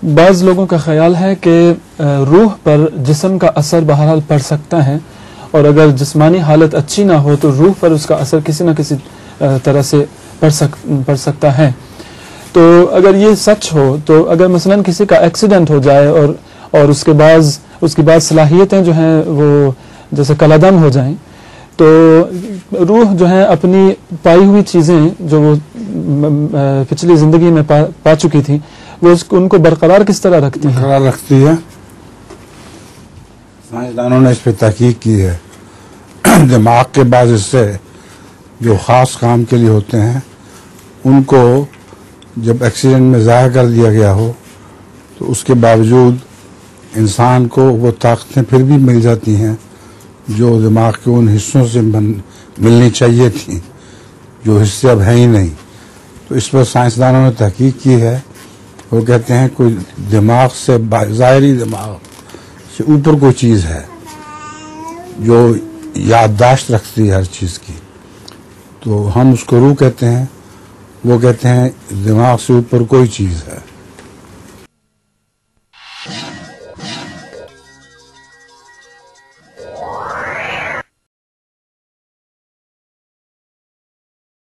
بعض لوگوں کا خیال ہے کہ روح پر جسم کا اثر بہرحال پڑ سکتا ہے، اور اگر جسمانی حالت اچھی نہ ہو تو روح پر اس کا اثر کسی نہ کسی طرح سے پڑ سکتا ہے۔ تو اگر یہ سچ ہو تو اگر مثلا کسی کا ایکسیڈنٹ ہو جائے اور اس کی بعض صلاحیتیں جو ہیں وہ جیسے کالعدم ہو جائیں، تو روح جو ہے اپنی پائی ہوئی چیزیں جو وہ پچھلی زندگی میں پا چکی تھی، وہ ان کو برقرار کس طرح رکھتی ہے؟ برقرار رکھتی ہے۔ سائنسدانوں نے اس پہ تحقیق کی ہے۔ دماغ کے بعض حصے جو خاص کام کے لیے ہوتے ہیں، ان کو جب ایکسیڈنٹ میں ضائع کر دیا گیا ہو تو اس کے باوجود انسان کو وہ طاقتیں پھر بھی مل جاتی ہیں جو دماغ کے ان حصوں سے ملنی چاہیے تھیں، جو حصے اب ہیں ہی نہیں۔ تو اس پر سائنسدانوں نے تحقیق کی ہے۔ وہ کہتے ہیں کوئی دماغ سے ظاہری دماغ سے اوپر کوئی چیز ہے جو یادداشت رکھتی ہے ہر چیز کی، تو ہم اس کو روح کہتے ہیں۔ وہ کہتے ہیں دماغ سے اوپر کوئی چیز ہے۔